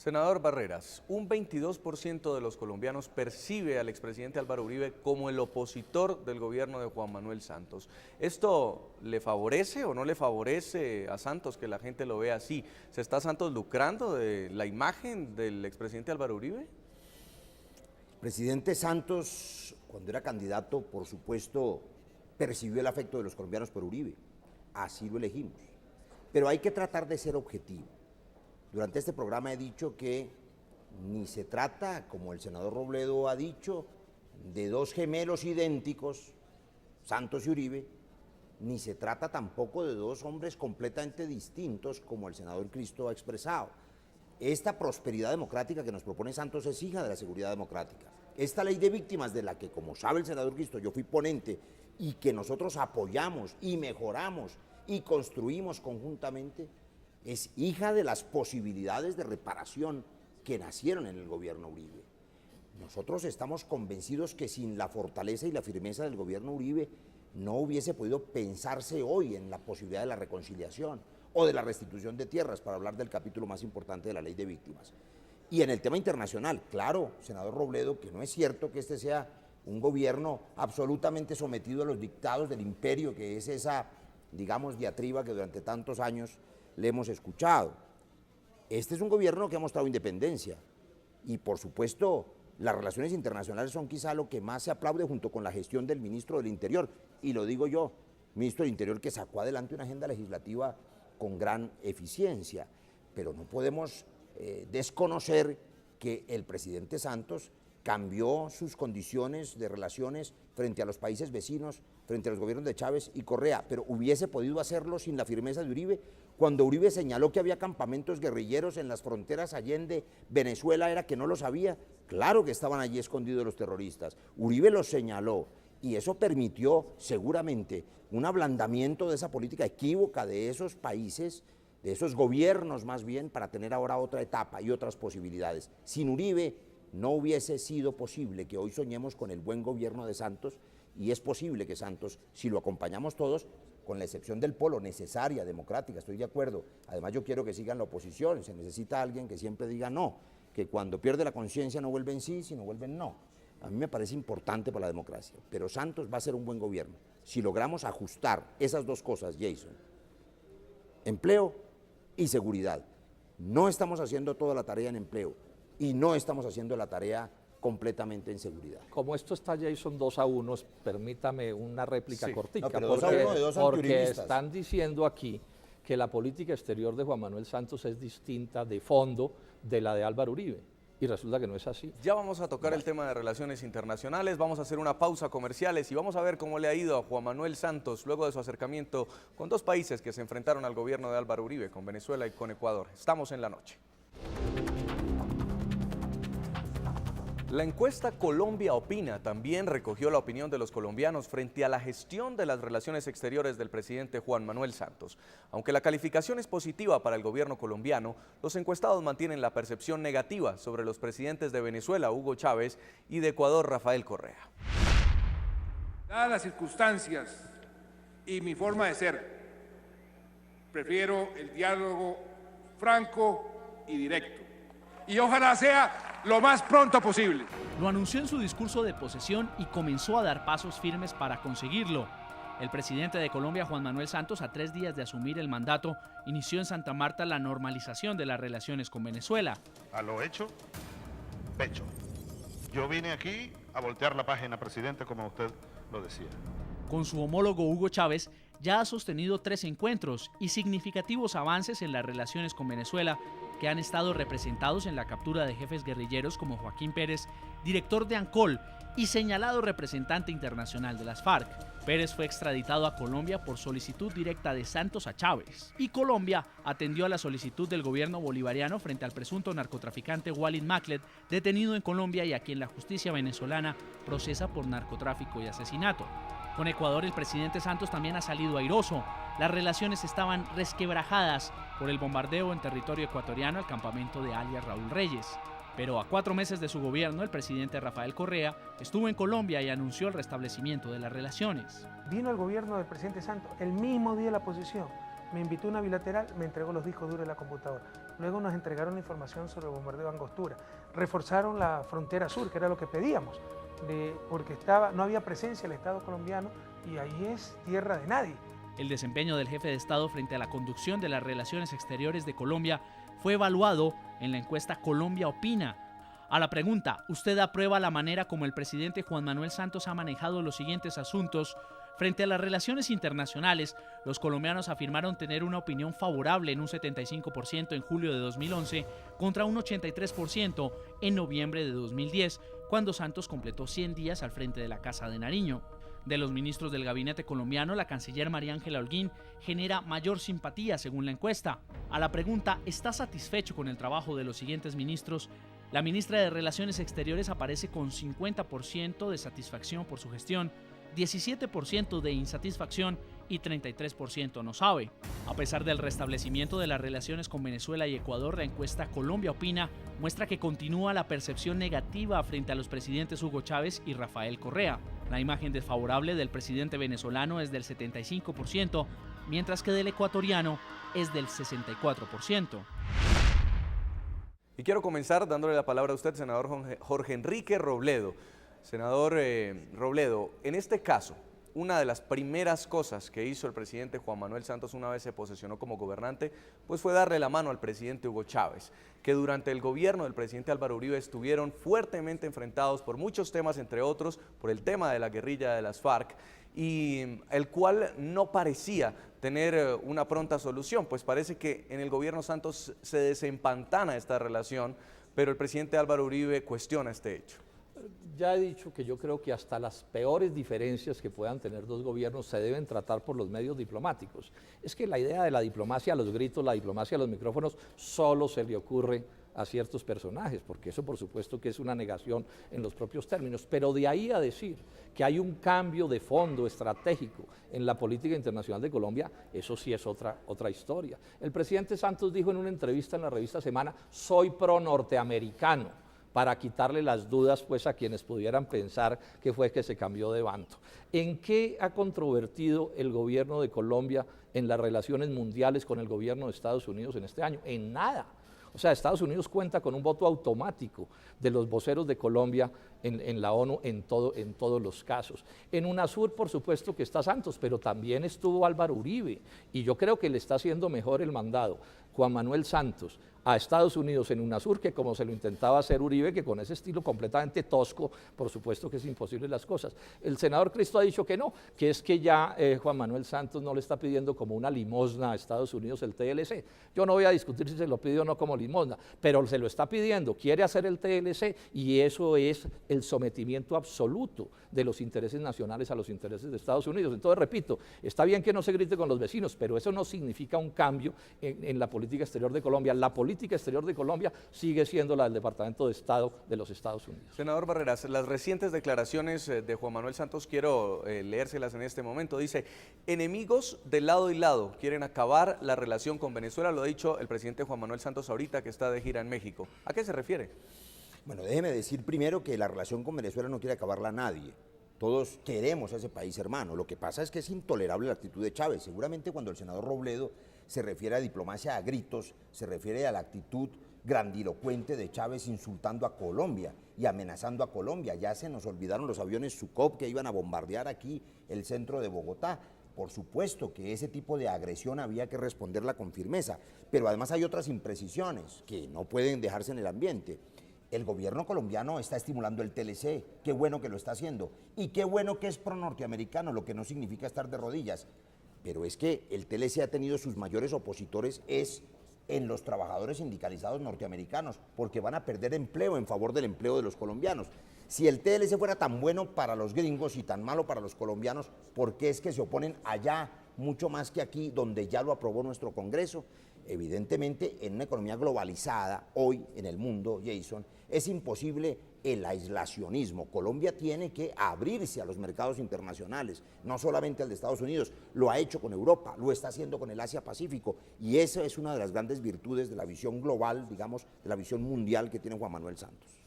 Senador Barreras, un 22% de los colombianos percibe al expresidente Álvaro Uribe como el opositor del gobierno de Juan Manuel Santos. ¿Esto le favorece o no le favorece a Santos que la gente lo vea así? ¿Se está Santos lucrando de la imagen del expresidente Álvaro Uribe? Presidente Santos, cuando era candidato, por supuesto, percibió el afecto de los colombianos por Uribe. Así lo elegimos. Pero hay que tratar de ser objetivo. Durante este programa he dicho que ni se trata, como el senador Robledo ha dicho, de dos gemelos idénticos, Santos y Uribe, ni se trata tampoco de dos hombres completamente distintos, como el senador Cristo ha expresado. Esta prosperidad democrática que nos propone Santos es hija de la seguridad democrática. Esta ley de víctimas de la que, como sabe el senador Cristo, yo fui ponente y que nosotros apoyamos y mejoramos y construimos conjuntamente, es hija de las posibilidades de reparación que nacieron en el gobierno Uribe. Nosotros estamos convencidos que sin la fortaleza y la firmeza del gobierno Uribe no hubiese podido pensarse hoy en la posibilidad de la reconciliación o de la restitución de tierras, para hablar del capítulo más importante de la ley de víctimas. Y en el tema internacional, claro, senador Robledo, que no es cierto que este sea un gobierno absolutamente sometido a los dictados del imperio, que es esa, digamos, diatriba que durante tantos años le hemos escuchado. Este es un gobierno que ha mostrado independencia y, por supuesto, las relaciones internacionales son quizá lo que más se aplaude, junto con la gestión del ministro del Interior, y lo digo yo, ministro del Interior que sacó adelante una agenda legislativa con gran eficiencia, pero no podemos desconocer que el presidente Santos cambió sus condiciones de relaciones frente a los países vecinos, frente a los gobiernos de Chávez y Correa, pero hubiese podido hacerlo sin la firmeza de Uribe. Cuando Uribe señaló que había campamentos guerrilleros en las fronteras allende Venezuela, era que no lo sabía. Claro que estaban allí escondidos los terroristas. Uribe los señaló y eso permitió seguramente un ablandamiento de esa política equívoca de esos países, de esos gobiernos más bien, para tener ahora otra etapa y otras posibilidades. Sin Uribe no hubiese sido posible que hoy soñemos con el buen gobierno de Santos, y es posible que Santos, si lo acompañamos todos, con la excepción del polo necesaria, democrática, estoy de acuerdo. Además yo quiero que sigan la oposición, se necesita alguien que siempre diga no, que cuando pierde la conciencia no vuelven sí, sino vuelven no. A mí me parece importante para la democracia, pero Santos va a ser un buen gobierno si logramos ajustar esas dos cosas, Jason: empleo y seguridad. No estamos haciendo toda la tarea en empleo y no estamos haciendo la tarea completamente en seguridad. Como esto está, Jason, 2-1, permítame una réplica cortica, no, pero 2-1 de dos porque antiuribistas. Están diciendo aquí que la política exterior de Juan Manuel Santos es distinta de fondo de la de Álvaro Uribe, y resulta que no es así. Ya vamos a tocar el tema de relaciones internacionales, vamos a hacer una pausa comerciales y vamos a ver cómo le ha ido a Juan Manuel Santos luego de su acercamiento con dos países que se enfrentaron al gobierno de Álvaro Uribe, con Venezuela y con Ecuador. Estamos en la noche. La encuesta Colombia Opina también recogió la opinión de los colombianos frente a la gestión de las relaciones exteriores del presidente Juan Manuel Santos. Aunque la calificación es positiva para el gobierno colombiano, los encuestados mantienen la percepción negativa sobre los presidentes de Venezuela, Hugo Chávez, y de Ecuador, Rafael Correa. Dadas las circunstancias y mi forma de ser, prefiero el diálogo franco y directo. Y ojalá sea lo más pronto posible. Lo anunció en su discurso de posesión y comenzó a dar pasos firmes para conseguirlo. El presidente de Colombia, Juan Manuel Santos, a 3 días de asumir el mandato, inició en Santa Marta la normalización de las relaciones con Venezuela. A lo hecho, pecho. Yo vine aquí a voltear la página, presidente, como usted lo decía. Con su homólogo Hugo Chávez, ya ha sostenido 3 encuentros y significativos avances en las relaciones con Venezuela, que han estado representados en la captura de jefes guerrilleros como Joaquín Pérez, director de ANCOL y señalado representante internacional de las FARC. Pérez fue extraditado a Colombia por solicitud directa de Santos a Chávez, y Colombia atendió a la solicitud del gobierno bolivariano frente al presunto narcotraficante Walid Maclet, detenido en Colombia y a quien la justicia venezolana procesa por narcotráfico y asesinato. Con Ecuador, el presidente Santos también ha salido airoso. Las relaciones estaban resquebrajadas por el bombardeo en territorio ecuatoriano al campamento de alias Raúl Reyes. Pero a 4 meses de su gobierno, el presidente Rafael Correa estuvo en Colombia y anunció el restablecimiento de las relaciones. Vino el gobierno del presidente Santos el mismo día de la posesión, Me invitó a una bilateral, me entregó los discos duros de la computadora. Luego nos entregaron la información sobre el bombardeo de Angostura. Reforzaron la frontera sur, que era lo que pedíamos, porque no había presencia del Estado colombiano y ahí es tierra de nadie. El desempeño del jefe de Estado frente a la conducción de las relaciones exteriores de Colombia fue evaluado en la encuesta Colombia Opina. A la pregunta, ¿usted aprueba la manera como el presidente Juan Manuel Santos ha manejado los siguientes asuntos? Frente a las relaciones internacionales, los colombianos afirmaron tener una opinión favorable en un 75% en julio de 2011 contra un 83% en noviembre de 2010, cuando Santos completó 100 días al frente de la Casa de Nariño. De los ministros del gabinete colombiano, la canciller María Ángela Holguín genera mayor simpatía según la encuesta. A la pregunta, ¿está satisfecho con el trabajo de los siguientes ministros?, la ministra de Relaciones Exteriores aparece con 50% de satisfacción por su gestión, 17% de insatisfacción y 33% no sabe. A pesar del restablecimiento de las relaciones con Venezuela y Ecuador, la encuesta Colombia Opina muestra que continúa la percepción negativa frente a los presidentes Hugo Chávez y Rafael Correa. La imagen desfavorable del presidente venezolano es del 75%, mientras que del ecuatoriano es del 64%. Y quiero comenzar dándole la palabra a usted, senador Jorge Enrique Robledo. Senador Robledo, en este caso, una de las primeras cosas que hizo el presidente Juan Manuel Santos una vez se posesionó como gobernante, pues fue darle la mano al presidente Hugo Chávez, que durante el gobierno del presidente Álvaro Uribe estuvieron fuertemente enfrentados por muchos temas, entre otros por el tema de la guerrilla de las FARC, y el cual no parecía tener una pronta solución, pues parece que en el gobierno Santos se desempantana esta relación, pero el presidente Álvaro Uribe cuestiona este hecho. Ya he dicho que yo creo que hasta las peores diferencias que puedan tener dos gobiernos se deben tratar por los medios diplomáticos. Es que la idea de la diplomacia a los gritos, la diplomacia a los micrófonos, solo se le ocurre a ciertos personajes, porque eso por supuesto que es una negación en los propios términos, pero de ahí a decir que hay un cambio de fondo estratégico en la política internacional de Colombia, eso sí es otra historia. El presidente Santos dijo en una entrevista en la revista Semana, soy pro norteamericano, para quitarle las dudas pues a quienes pudieran pensar que fue que se cambió de bando. ¿En qué ha controvertido el gobierno de Colombia en las relaciones mundiales con el gobierno de Estados Unidos en este año? En nada. O sea, Estados Unidos cuenta con un voto automático de los voceros de Colombia en la ONU en todos los casos. En UNASUR, por supuesto que está Santos, pero también estuvo Álvaro Uribe, y yo creo que le está haciendo mejor el mandado Juan Manuel Santos a Estados Unidos en UNASUR que como se lo intentaba hacer Uribe, que con ese estilo completamente tosco, por supuesto que es imposible las cosas. El senador Cristo ha dicho que no, que es que ya Juan Manuel Santos no le está pidiendo como una limosna a Estados Unidos el TLC. Yo no voy a discutir si se lo pide o no como limosna, pero se lo está pidiendo, quiere hacer el TLC y eso es el sometimiento absoluto de los intereses nacionales a los intereses de Estados Unidos. Entonces, repito, está bien que no se grite con los vecinos, pero eso no significa un cambio en la política exterior de Colombia. La política exterior de Colombia sigue siendo la del Departamento de Estado de los Estados Unidos. Senador Barreras, las recientes declaraciones de Juan Manuel Santos, quiero leérselas en este momento. Dice, enemigos de lado y lado quieren acabar la relación con Venezuela, lo ha dicho el presidente Juan Manuel Santos ahorita que está de gira en México. ¿A qué se refiere? Bueno, déjeme decir primero que la relación con Venezuela no quiere acabarla nadie. Todos queremos a ese país hermano. Lo que pasa es que es intolerable la actitud de Chávez. Seguramente cuando el senador Robledo se refiere a diplomacia a gritos, se refiere a la actitud grandilocuente de Chávez insultando a Colombia y amenazando a Colombia. Ya se nos olvidaron los aviones Sukhoi que iban a bombardear aquí el centro de Bogotá. Por supuesto que ese tipo de agresión había que responderla con firmeza, pero además hay otras imprecisiones que no pueden dejarse en el ambiente. El gobierno colombiano está estimulando el TLC, qué bueno que lo está haciendo, y qué bueno que es pro norteamericano, lo que no significa estar de rodillas. Pero es que el TLC ha tenido sus mayores opositores en los trabajadores sindicalizados norteamericanos, porque van a perder empleo en favor del empleo de los colombianos. Si el TLC fuera tan bueno para los gringos y tan malo para los colombianos, ¿por qué es que se oponen allá mucho más que aquí, donde ya lo aprobó nuestro Congreso? Evidentemente, en una economía globalizada, hoy en el mundo, Jason, es imposible el aislacionismo. Colombia tiene que abrirse a los mercados internacionales, no solamente al de Estados Unidos, lo ha hecho con Europa, lo está haciendo con el Asia-Pacífico, y esa es una de las grandes virtudes de la visión global, digamos, de la visión mundial que tiene Juan Manuel Santos.